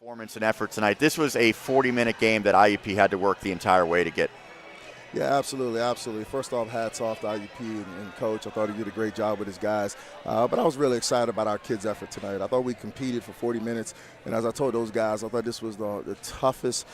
Performance and effort tonight. This was a 40-minute game that IUP had to work the entire way to get. Yeah, absolutely, absolutely. First off, hats off to IUP and Coach. I thought he did a great job with his guys. But I was really excited about our kids' effort tonight. I thought we competed for 40 minutes. And as I told those guys, I thought this was the toughest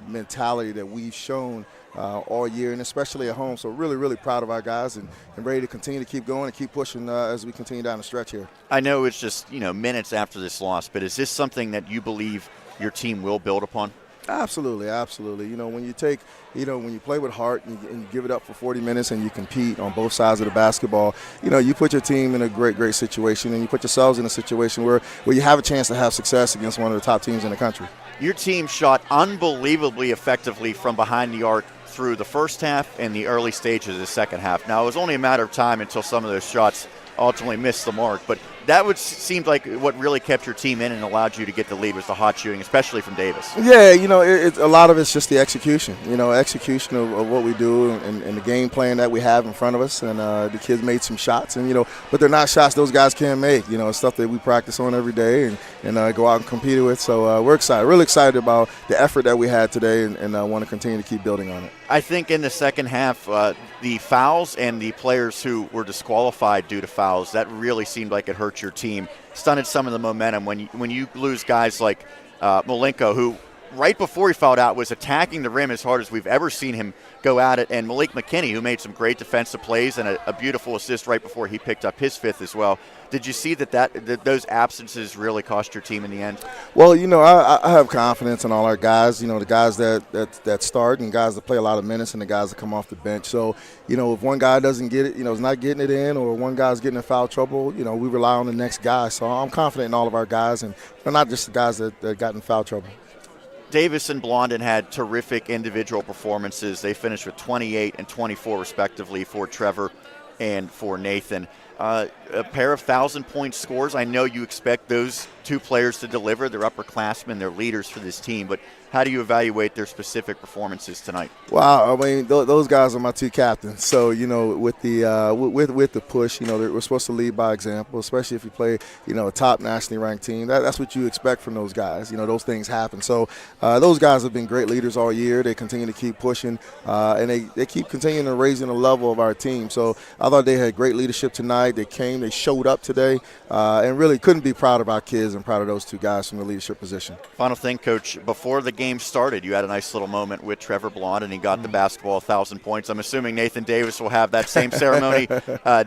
mentality that we've shown all year, and especially at home. So really, really proud of our guys and ready to continue to keep going and keep pushing as we continue down the stretch here. I know it's just, minutes after this loss, but is this something that you believe your team will build upon? Absolutely, absolutely. When you take, when you play with heart and you give it up for 40 minutes and you compete on both sides of the basketball, you put your team in a great, great situation, and you put yourselves in a situation where you have a chance to have success against one of the top teams in the country. Your team shot unbelievably effectively from behind the arc through the first half and the early stages of the second half. Now, it was only a matter of time until some of those shots ultimately missed the mark, but that seemed like what really kept your team in and allowed you to get the lead was the hot shooting, especially from Davis. Yeah, a lot of it's just the execution, execution of what we do and the game plan that we have in front of us. And the kids made some shots, and but they're not shots those guys can't make. It's stuff that we practice on every day and go out and compete with. So we're excited, really excited about the effort that we had today, and I want to continue to keep building on it. I think in the second half, the fouls and the players who were disqualified due to fouls, that really seemed like it hurt your team, stunted some of the momentum. When you lose guys like Malenko, who right before he fouled out was attacking the rim as hard as we've ever seen him go at it, and Malik McKinney, who made some great defensive plays and a beautiful assist right before he picked up his fifth as well. Did you see that those absences really cost your team in the end? Well, I have confidence in all our guys, the guys that start and guys that play a lot of minutes and the guys that come off the bench. So, if one guy doesn't get it, is not getting it in, or one guy's getting in foul trouble, we rely on the next guy. So I'm confident in all of our guys, and they're not just the guys that got in foul trouble. Davis and Blondin had terrific individual performances. They finished with 28 and 24 respectively for Trevor and for Nathan. A pair of 1,000-point scores. I know you expect those two players to deliver. They're upperclassmen. They're leaders for this team. But how do you evaluate their specific performances tonight? Wow, those guys are my two captains. So, with the push, we're supposed to lead by example, especially if you play, a top nationally ranked team. That's what you expect from those guys. Those things happen. So those guys have been great leaders all year. They continue to keep pushing, and they keep continuing to raising the level of our team. So I thought they had great leadership tonight. They showed up today, and really couldn't be proud of our kids and proud of those two guys from the leadership position. Final thing, Coach, before the game started, you had a nice little moment with Trevor Blondin, and he got the basketball 1,000 points. I'm assuming Nathan Davis will have that same ceremony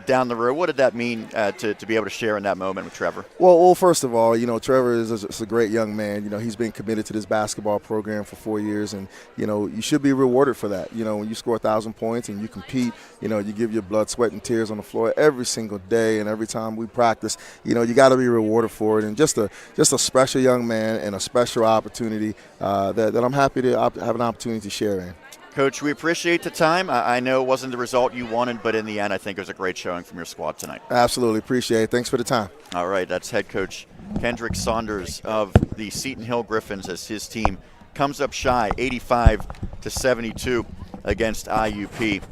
down the road. What did that mean to be able to share in that moment with Trevor? Well, first of all, Trevor is a great young man. He's been committed to this basketball program for 4 years, and, you should be rewarded for that. When you score 1,000 points and you compete, you give your blood, sweat, and tears on the floor every single day and every time we practice, you got to be rewarded for it. And just a special young man and a special opportunity that I'm happy to have an opportunity to share in. Coach, we appreciate the time. I know it wasn't the result you wanted, but in the end, I think it was a great showing from your squad tonight. Absolutely. Appreciate it. Thanks for the time. All right. That's head coach Kendrick Saunders of the Seton Hill Griffins as his team comes up shy 85-72 against IUP.